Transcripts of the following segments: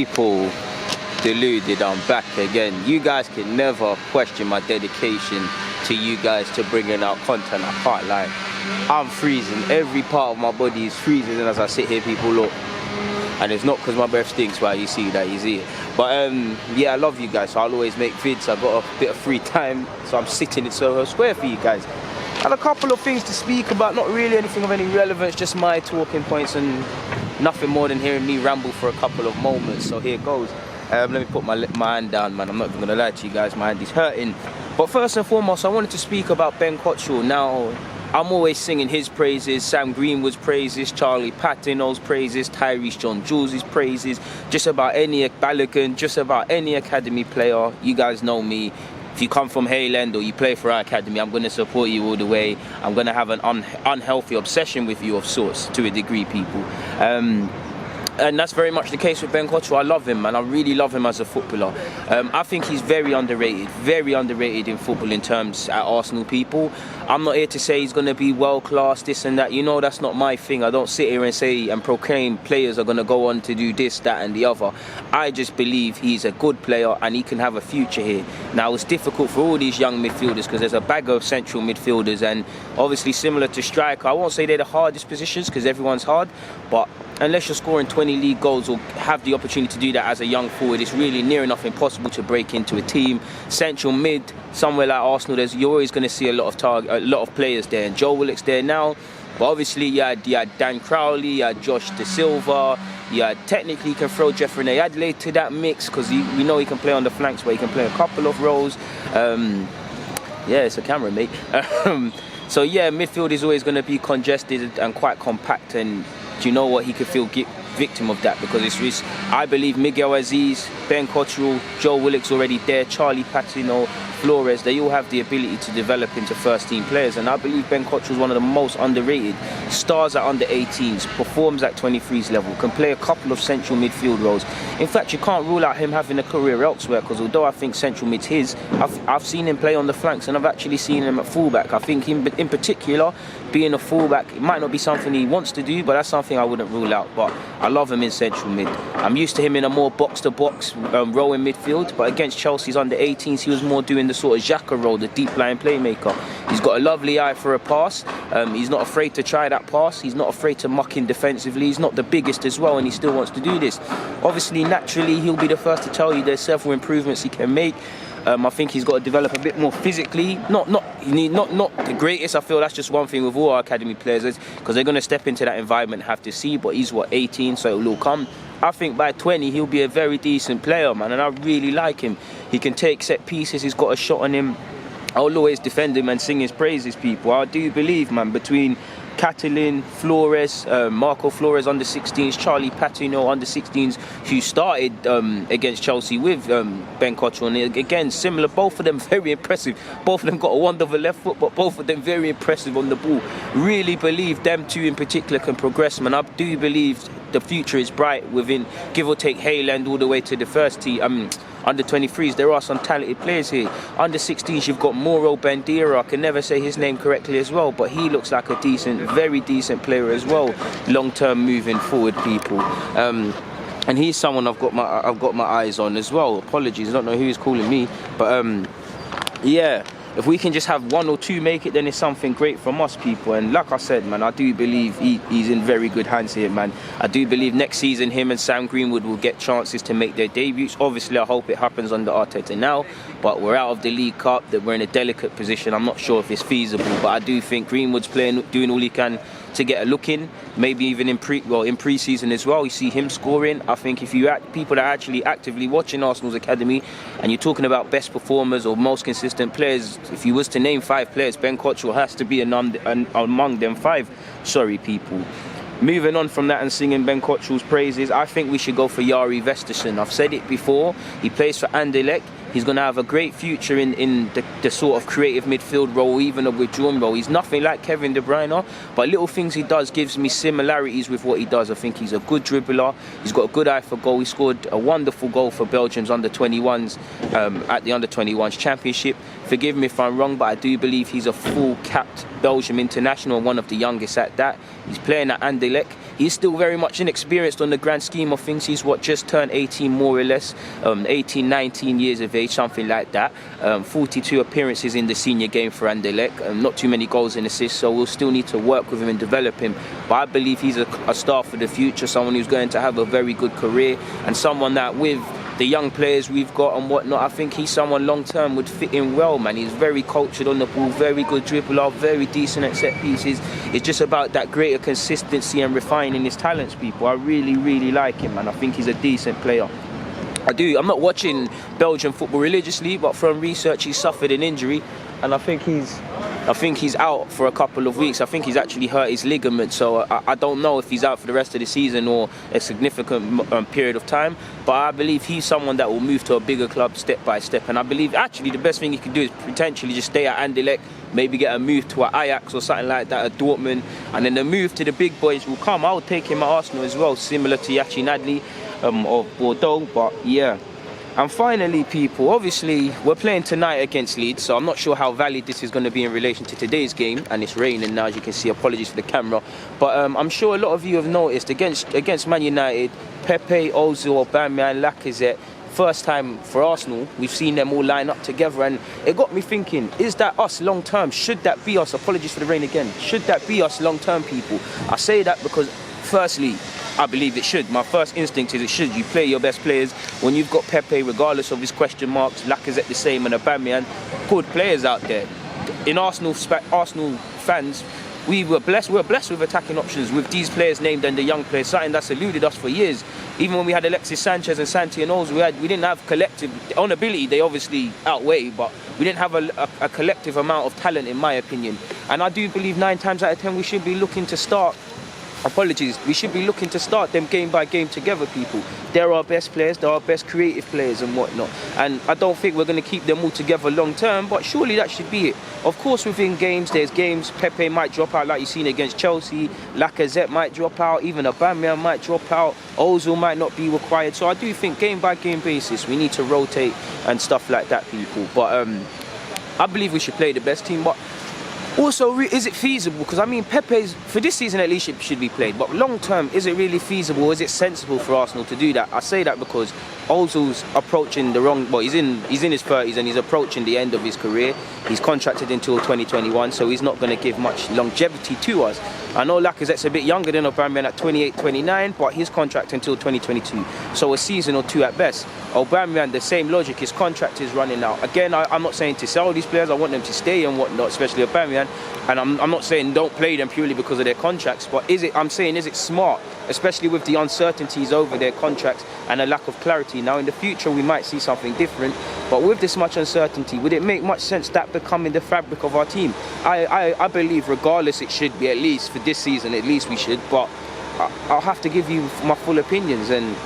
People, Deluded, I'm back again. You guys can never question my dedication to you guys to bringing out content. I can't lie. I'm freezing. Every part of my body is freezing, and as I sit here, people look. And it's not because my breath stinks while you see that, you see it. But yeah, I love you guys, so I'll always make vids. I've got a bit of free time, so I'm sitting in Soho Square for you guys. And a couple of things to speak about, not really anything of any relevance, just my talking points and nothing more than hearing me ramble for a couple of moments. So here goes. Let me put my hand down, man. I'm not even gonna lie to you guys, my hand is hurting. But first and foremost, I wanted to speak about Ben Cottrell. Now, I'm always singing his praises, Sam Greenwood's praises, Charlie Patino's praises, Tyrese John Jules' praises, just about any Balogun, just about any academy player. You guys know me. If you come from Hayland or you play for our academy, I'm going to support you all the way. I'm going to have an unhealthy obsession with you of sorts, to a degree, people. And that's very much the case with Ben Cottrell. I love him, man. I really love him as a footballer. I think he's very underrated in football in terms at Arsenal, people. I'm not here to say he's going to be world class, this and that. You know, that's not my thing. I don't sit here and say and proclaim players are going to go on to do this, that and the other. I just believe he's a good player and he can have a future here. Now, it's difficult for all these young midfielders because there's a bag of central midfielders, and obviously similar to striker, I won't say they're the hardest positions because everyone's hard, but unless you're scoring 20 league goals or have the opportunity to do that as a young forward, it's really near enough impossible to break into a team. Central mid, somewhere like Arsenal, you're always going to see a lot of players there, and Joe Willock's there now. But obviously, you had Dan Crowley, you had Josh De Silva, technically you can throw Jeffrey Adelaide to that mix because we know he can play on the flanks, but he can play a couple of roles. Yeah, it's a camera, mate. So yeah, midfield is always going to be congested and quite compact, and do you know what? He could feel victim of that because it's I believe Miguel Aziz, Ben Cottrell, Joe Willock's already there, Charlie Patino, Flores, they all have the ability to develop into first team players, and I believe Ben Cottrell is one of the most underrated. Stars at under 18s, performs at 23s level, can play a couple of central midfield roles. In fact, you can't rule out him having a career elsewhere because although I think central mid's his, I've seen him play on the flanks and I've actually seen him at fullback. I think him in particular, being a fullback, it might not be something he wants to do, but that's something I wouldn't rule out. But I love him in central mid. I'm used to him in a more box-to-box role in midfield, but against Chelsea's under 18s, he was more doing the sort of Xhaka role, the deep-lying playmaker. He's got a lovely eye for a pass. He's not afraid to try that pass. He's not afraid to muck in defensively. He's not the biggest as well, and he still wants to do this. Obviously, naturally, he'll be the first to tell you there's several improvements he can make. I think he's got to develop a bit more physically. Not the greatest. I feel that's just one thing with all our academy players, because they're going to step into that environment and have to see. But he's 18, so it'll all come. I think by 20 he'll be a very decent player, man, and I really like him. He can take set pieces. He's got a shot on him. I'll always defend him and sing his praises, people. I do believe, man, between Catalin, Flores, Marco Flores under 16s, Charlie Patino under 16s, who started against Chelsea with Ben Cottrell. And again, similar, both of them very impressive. Both of them got a wonder of a left foot, but both of them very impressive on the ball. Really believe them two in particular can progress, man. I do believe the future is bright within, give or take, Hayland all the way to the first team. Under 23s, there are some talented players here. Under 16s, you've got Mauro Bandira. I can never say his name correctly as well, but he looks like a very decent player as well, long-term moving forward, people. And he's someone I've got my eyes on as well. Apologies, I don't know who's calling me, but yeah. If we can just have one or two make it, then it's something great from us, people. And like I said, man, I do believe he's in very good hands here, man. I do believe next season him and Sam Greenwood will get chances to make their debuts. Obviously, I hope it happens under Arteta now, but we're out of the League Cup, that we're in a delicate position. I'm not sure if it's feasible, but I do think Greenwood's doing all he can to get a look in, maybe even in pre-season as well. You see him scoring. I think if people are actually actively watching Arsenal's academy and you're talking about best performers or most consistent players, if you was to name 5 players, Ben Cottrell has to be among them 5. Sorry, people. Moving on from that and singing Ben Cottrell's praises, I think we should go for Yari Vestersen. I've said it before, he plays for Anderlecht. He's going to have a great future in the sort of creative midfield role, even a withdrawn role. He's nothing like Kevin De Bruyne, but little things he does gives me similarities with what he does. I think he's a good dribbler. He's got a good eye for goal. He scored a wonderful goal for Belgium's under-21s at the under-21s championship. Forgive me if I'm wrong, but I do believe he's a full-capped Belgium international, one of the youngest at that. He's playing at Anderlecht. he's still very much inexperienced on the grand scheme of things. He's just turned 18 more or less, 18, 19 years of age, something like that. 42 appearances in the senior game for Anderlecht, not too many goals and assists, so we'll still need to work with him and develop him. But I believe he's a star for the future, someone who's going to have a very good career, and someone that with the young players we've got and whatnot, I think he's someone long-term would fit in well, man. He's very cultured on the ball, very good dribbler, very decent at set pieces. It's just about that greater consistency and refining his talents, people. I really, really like him, man. I think he's a decent player. I'm not watching Belgian football religiously, but from research, he suffered an injury, and I think he's out for a couple of weeks. I think he's actually hurt his ligament, so I don't know if he's out for the rest of the season or a significant period of time. But I believe he's someone that will move to a bigger club step by step. And I believe actually the best thing he can do is potentially just stay at Anderlecht, maybe get a move to an Ajax or something like that, at Dortmund, and then the move to the big boys will come. I would take him at Arsenal as well, similar to Yachi Nadli of Bordeaux. But yeah. And finally, people, obviously we're playing tonight against Leeds, so I'm not sure how valid this is going to be in relation to today's game, and it's raining now, as you can see. Apologies for the camera, but I'm sure a lot of you have noticed against Man United, Pepe, Ozil, Aubameyang, Lacazette, first time for Arsenal, we've seen them all line up together, and it got me thinking, is that us long term? Should that be us? Apologies for the rain again. Should that be us long term, people? I say that because firstly, I believe it should. My first instinct is it should. You play your best players. When you've got Pepe, regardless of his question marks, Lacazette the same, and Aubameyang, good players out there. In Arsenal fans, we're blessed with attacking options with these players named and the young players, something that's eluded us for years. Even when we had Alexis Sanchez and Santi and Oz, we didn't have collective, on ability they obviously outweigh, but we didn't have a collective amount of talent, in my opinion. And I do believe 9 times out of 10 we should be looking to start. We should be looking to start them game by game together, people. They're our best players, they're our best creative players and whatnot. And I don't think we're going to keep them all together long term, but surely that should be it. Of course, within games, there's games, Pepe might drop out like you've seen against Chelsea, Lacazette might drop out, even Aubameyang might drop out, Ozil might not be required. So I do think game by game basis, we need to rotate and stuff like that, people. But I believe we should play the best team, but also, is it feasible? Because I mean, Pepe's, for this season at least, it should be played. But long term, is it really feasible? Is it sensible for Arsenal to do that? I say that because Ozil's approaching the wrong. Well, he's in his 30s and he's approaching the end of his career. He's contracted until 2021, so he's not going to give much longevity to us. I know Lacazette's a bit younger than Aubameyang at 28, 29, but his contract until 2022, so a season or two at best. Aubameyang, the same logic, his contract is running out. Again, I'm not saying to sell these players, I want them to stay and whatnot, especially Aubameyang, and I'm not saying don't play them purely because of their contracts, but I'm saying is it smart, especially with the uncertainties over their contracts and a lack of clarity. Now in the future we might see something different, but with this much uncertainty, would it make much sense that becoming the fabric of our team? I believe regardless it should be, at least for this season, at least we should, but I'll have to give you my full opinions, and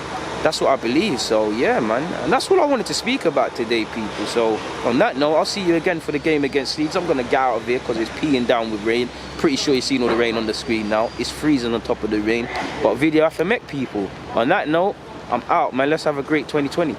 that's what I believe. So yeah, man, and that's what I wanted to speak about today, people. So on that note, I'll see you again for the game against Leeds. I'm gonna get out of here because it's peeing down with rain. Pretty sure you've seen all the rain on the screen now. It's freezing on top of the rain, but video after Mech, people. On that note, I'm out, man. Let's have a great 2020.